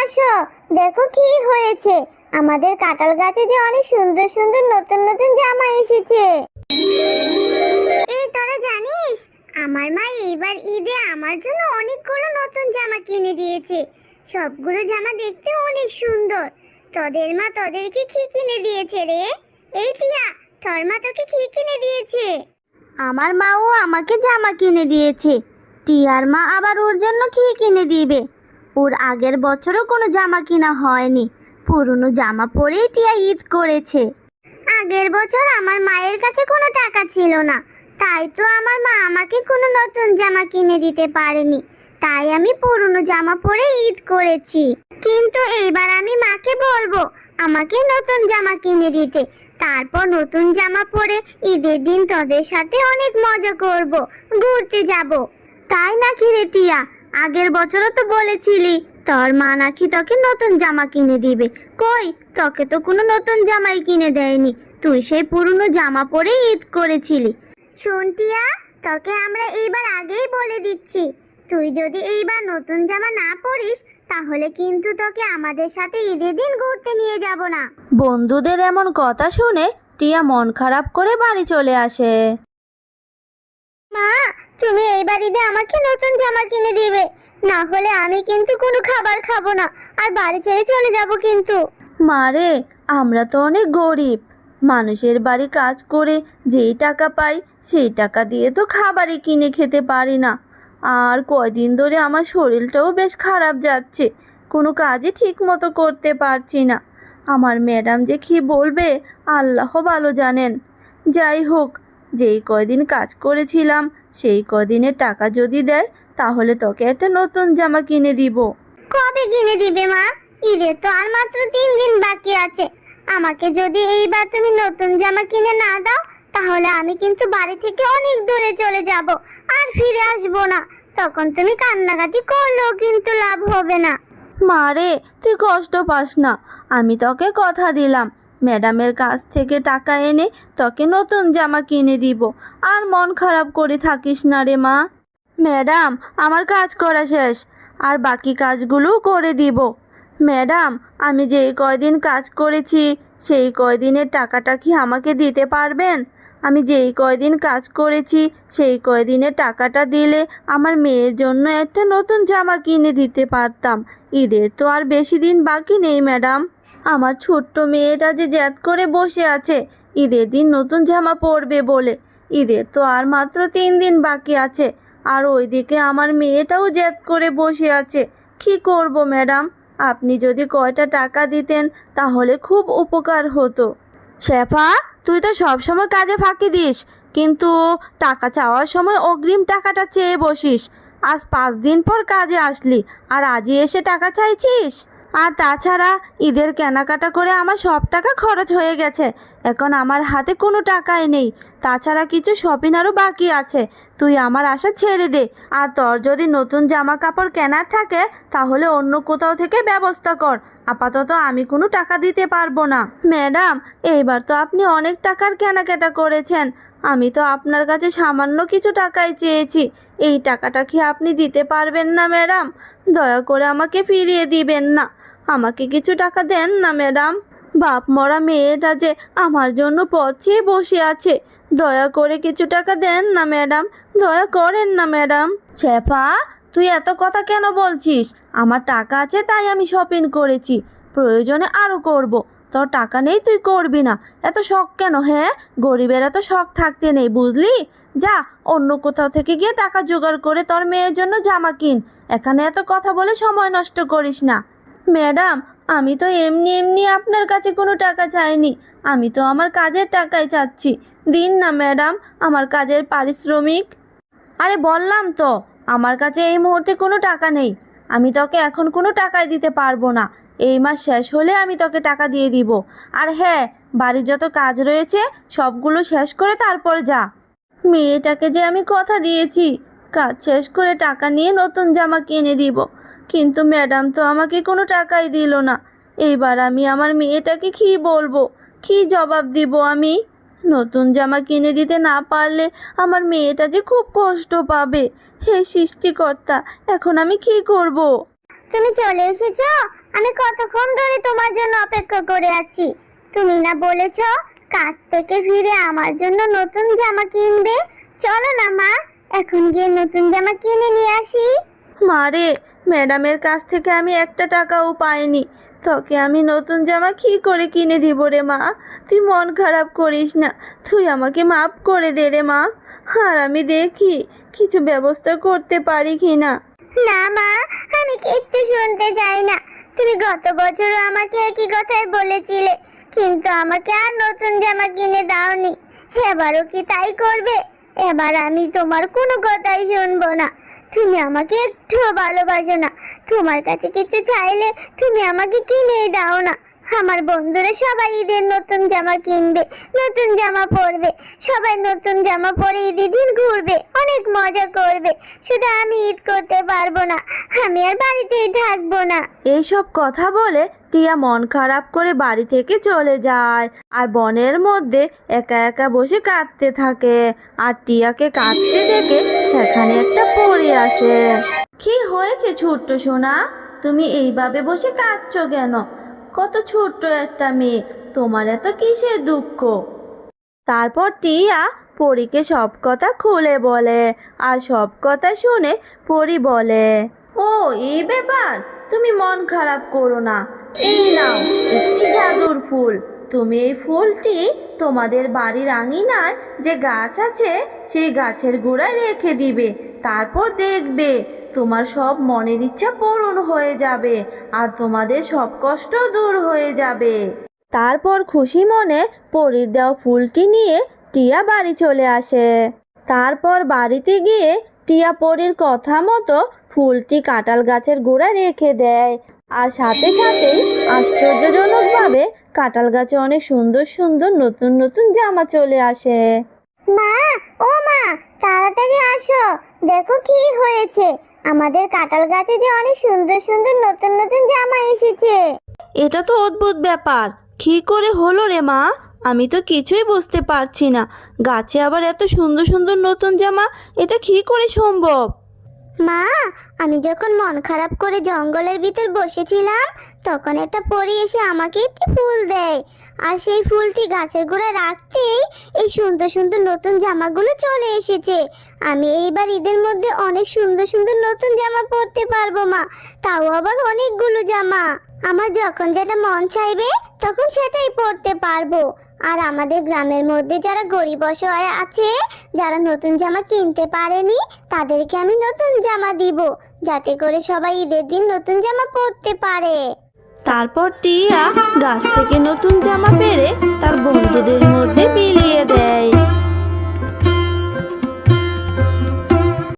বসো, দেখো কি হয়েছে। আমাদের কাঁঠাল গাছে যে অনেক সুন্দর সুন্দর নতুন নতুন জামা এসেছে। এই তোরা জানিস, আমার মা এইবার ঈদে আমার জন্য অনেকগুলো নতুন জামা কিনে দিয়েছে। সবগুলো জামা দেখতে অনেক সুন্দর। তোদের মা তোদেরকে কি কিনে দিয়েছে রে? এই টিয়া, তোর মা তোকে কি কিনে দিয়েছে? আমার মাও আমাকে জামা কিনে দিয়েছে। টিয়ার মা আবার ওর জন্য কি কিনে দিবে? ওর আগের বছরও কোনো জামা কিনা হয়নি, পুরনো জামা পরেই টিয়া ঈদ করেছে। আগের বছর আমার মায়ের কাছে কোনো টাকা ছিল না, তাই তো আমার মা আমাকে কোনো নতুন জামা কিনে দিতে পারেনি। তাই আমি পুরনো জামা পরে ঈদ করেছি। কিন্তু এইবার আমি মাকে বলবো আমাকে নতুন জামা কিনে দিতে। তারপর নতুন জামা পরে ঈদের দিন তোদের সাথে অনেক মজা করব, ঘুরতে যাব। তাই নাকি রে টিয়া? আগের বছরও তো বলেছিলি তোর মা নাকি তোকে নতুন জামা কিনে দিবে। কই, তোকে তো কোনো নতুন জামাই কিনে দেয়নি, তুই সেই পুরনো জামা পরে ঈদ করেছিলি। শোন টিয়া, তোকে আমরা এইবার আগেই বলে দিচ্ছি, তুই যদি এইবার নতুন জামা না পরিস তাহলে কিন্তু তোকে আমাদের সাথে ঈদের দিন ঘুরতে নিয়ে যাব না। বন্ধুদের এমন কথা শুনে টিয়া মন খারাপ করে বাড়ি চলে আসে। মা, তুমি এইবার ঈদে আমাকে নতুন জামা কিনে দিবে, না হলে আমি কিন্তু কোনো খাবার খাবো না আর বাড়ি ছেড়ে চলে যাব কিন্তু। মারে, আমরা তো অনেক গরিব মানুষের বাড়ি, কাজ করে যেই টাকা পাই সেই টাকা দিয়ে তো খাবারই কিনে খেতে পারি না। আর কয়দিন ধরে আমার শরীরটাও বেশ খারাপ যাচ্ছে, কোনো কাজই ঠিক মতো করতে পারছি না। আমার ম্যাডাম যে কি বলবে আল্লাহ ভালো জানেন। যাই হোক, যেই কয়দিন কাজ করেছিলাম সেই কয়দিনের টাকা যদি দেয় তাহলে তোকে একটা নতুন জামা কিনে দিব। কবে কিনে দিবে মা? ঈদের তো আর মাত্র 3 দিন বাকি আছে। আমাকে যদি এইবার তুমি নতুন জামা কিনে না দাও তাহলে আমি কিন্তু বাড়ি থেকে অনেক দূরে চলে যাব আর ফিরে আসবো না। তখন তুমি কান্নাকাটি করলেও কিন্তু লাভ হবে না। মারে, তুই কষ্ট পাস না, আমি তোকে কথা দিলাম ম্যাডামের কাছ থেকে টাকা এনে তোকে নতুন জামা কিনে দিব। আর মন খারাপ করে থাকিস না রে মা। ম্যাডাম, আমার কাজ করা শেষ, আর বাকি কাজগুলোও করে দিব। ম্যাডাম, আমি যেই কয়দিন কাজ করেছি সেই কয়দিনের টাকাটা কি আমাকে দিতে পারবেন? আমি যেই কয়দিন কাজ করেছি সেই কয়দিনের টাকাটা দিলে আমার মেয়ের জন্য একটা নতুন জামা কিনে দিতে পারতাম। ঈদের তো আর বেশি দিন বাকি নেই ম্যাডাম। আমার ছোট্ট মেয়েটা যে জেদ করে বসে আছে ঈদের দিন নতুন জামা পরবে বলে। ঈদের তো আর মাত্র 3 দিন বাকি আছে, আর ওইদিকে আমার মেয়েটাও জেদ করে বসে আছে। কি করব ম্যাডাম? আপনি যদি কয়টা টাকা দিতেন তাহলে খুব উপকার হতো। শেফা, তুই তো সবসময় কাজে ফাঁকি দিস, কিন্তু টাকা চাওয়ার সময় অগ্রিম টাকাটা চেয়ে বসিস। আজ 5 দিন পর কাজে আসলি আর আজই এসে টাকা চাইছিস? আর তাছাড়া ঈদের কেনাকাটা করে আমার সব টাকা খরচ হয়ে গেছে, এখন আমার হাতে কোনো টাকাই নেই। তাছাড়া কিছু শপিং আরও বাকি আছে, তুই আমার আশা ছেড়ে দে। আর তোর যদি নতুন জামা কাপড় কেনার থাকে তাহলে অন্য কোথাও থেকে ব্যবস্থা কর, আপাতত আমি কোনো টাকা দিতে পারবো না। ম্যাডাম, এইবার তো আপনি অনেক টাকার কেনাকাটা করেছেন, আমি তো আপনার কাছে সামান্য কিছু টাকাই চেয়েছি। এই টাকাটা কি আপনি দিতে পারবেন না ম্যাডাম? দয়া করে আমাকে ফিরিয়ে দিবেন না, আমাকে কিছু টাকা দেন না ম্যাডাম। বাপ মরা মেয়েটা যে আমার জন্য পথ চেয়ে বসে আছে, দয়া করে কিছু টাকা দেন না ম্যাডাম, দয়া করেন না ম্যাডাম। শেফা, তুই এত কথা কেন বলছিস? আমার টাকা আছে তাই আমি শপিং করেছি, প্রয়োজনে আরও করব। তোর টাকা নেই তুই করবি না, এত শখ কেন? হ্যাঁ, গরিবের এত শখ থাকতে নেই, বুঝলি? যা, অন্য কোথাও থেকে গিয়ে টাকা জোগাড় করে তোর মেয়ের জন্য জামা কিন, এখানে এত কথা বলে সময় নষ্ট করিস না। ম্যাডাম, আমি তো এমনি এমনি আপনার কাছে কোনো টাকা চাইনি, আমি তো আমার কাজের টাকাই চাচ্ছি। দিন না ম্যাডাম আমার কাজের পারিশ্রমিক। আরে বললাম তো আমার কাছে এই মুহূর্তে কোনো টাকা নেই, আমি তোকে এখন কোনো টাকাই দিতে পারবো না। এই মাস শেষ হলে আমি তোকে টাকা দিয়ে দিব। আর হ্যাঁ, বাড়ির যত কাজ রয়েছে সবগুলো শেষ করে তারপরে যা। মেয়েটাকে যে আমি কথা দিয়েছি কাজ শেষ করে টাকা নিয়ে নতুন জামা কিনে দিব, কিন্তু ম্যাডাম তো আমাকে কোনো টাকাই দিল না। এইবার আমি আমার মেয়েটাকে কি বলবো, কি জবাব দিব আমি? নতুন জামা কিনে দিতে না পারলে আমার মেয়েটা যে খুব কষ্ট পাবে। হে সৃষ্টিকর্তা, এখন আমি কি করব? তুমি চলে এসেছো। আমি কতক্ষণ ধরে তোমার জন্য অপেক্ষা করে আছি। তুমি না বলেছো কাজ থেকে ফিরে আমার জন্য নতুন জামা কিনবে। চলো না মা, এখন গিয়ে নতুন জামা কিনে নিয়ে আসি। মারে, ম্যাডামের কাছ থেকে আমি একটা টাকাও পাইনি, তোকে আমি নতুন জামা কি করে কিনে দিব রে মা? তুই মন খারাপ করিস না, তুই আমাকে মাফ করে দে রে মা। আর আমি দেখি কিছু ব্যবস্থা করতে পারি কি না। না মা, আমি কিচ্ছু শুনতে চাই না। তুমি গত বছরও আমাকে একই কথাই বলেছিলে, কিন্তু আমাকে আর নতুন জামা কিনে দাওনি। এবারও কি তাই করবে? এবার আমি তোমার কোনো কথাই শুনবো না। তুমি আমাকে একটুও ভালোবাসো না। তোমার কাছে কিছু চাইলে তুমি আমাকে কিনেই দাও না। আমার বন্ধুরা সবাই ঈদের নতুন জামা কিনবে, নতুন জামা পরবে। সবাই নতুন জামা পরে ঈদের দিন ঘুরবে, অনেক মজা করবে। শুধু আমি ঈদ করতে পারবো না, আমি আর বাড়িতেই থাকবো না। এইসব কথা বলে টিয়া মন খারাপ করে বাড়ি থেকে চলে যায় আর বনের মধ্যে একা একা বসে কাঁদতে থাকে। আর টিয়াকে কাঁদতে দেখে সেখানে একটা পরী আসে। কি হয়েছে ছোট্ট সোনা, তুমি এইভাবে বসে কাঁদছো কেন? কত ছোট্ট একটা মেয়ে, তোমার এত কিসের দুঃখ? তারপর টিয়া পরীকে সব কথা খুলে বলে। আর সব কথা শুনে পরী বলে, ও এই ব্যাপার, তুমি মন খারাপ করো না। এই নাও একটি জাদুর ফুল। তুমি এই ফুলটি তোমাদের বাড়ির আঙিনায় যে গাছ আছে সেই গাছের গোড়ায় রেখে দিবে। তারপর দেখবে তোমার সব মনের ইচ্ছা পূরণ হয়ে যাবে আর তোমাদের সব কষ্ট দূর হয়ে যাবে। তারপর খুশি মনে পরীর দেওয়া ফুলটি নিয়ে টিয়া বাড়ি চলে আসে। তারপর বাড়িতে গিয়ে টিয়া পরীর কথা মতো ফুলটি কাঁঠাল গাছের গোড়ায় রেখে দেয়। আর সাথে সাথেই আশ্চর্যজনকভাবে কাঁঠাল গাছে অনেক সুন্দর সুন্দর নতুন নতুন জামা চলে আসে। মা, ও মা, তাড়াতাড়ি আসো, দেখো কি হয়েছে। আমাদের কাঁঠাল গাছে যে অনেক সুন্দর সুন্দর নতুন নতুন জামা এসেছে। এটা তো অদ্ভুত ব্যাপার, কি করে হলো রে মা? আমি তো কিছুই বুঝতে পারছি না। গাছে আবার এত সুন্দর সুন্দর নতুন জামা, এটা কি করে সম্ভব? মা, আমি যখন মন খারাপ করে জঙ্গলের ভিতর বসেছিলাম, তখন একটা পরী এসে আমাকে একটি ফুল দেয়। আর সেই ফুলটি গাছের গোড়ায় রাখতেই এই সুন্দর সুন্দর নতুন জামাগুলো চলে এসেছে। আমি এইবার ঈদের মধ্যে অনেক সুন্দর সুন্দর নতুন জামা পরতে পারবো মা, তাও আবার অনেকগুলো জামা। আমার যখন যেটা মন চাইবে তখন সেটাই পরতে পারবো। আর আমাদের গ্রামের মধ্যে যারা গরিব অসহায় আছে, যারা নতুন জামা কিনতে পারেনি, তাদেরকে আমি নতুন জামা দিব, যাতে করে সবাই ঈদের দিন নতুন জামা পরতে পারে। তারপর টিয়া গাছ থেকে নতুন জামা পেয়ে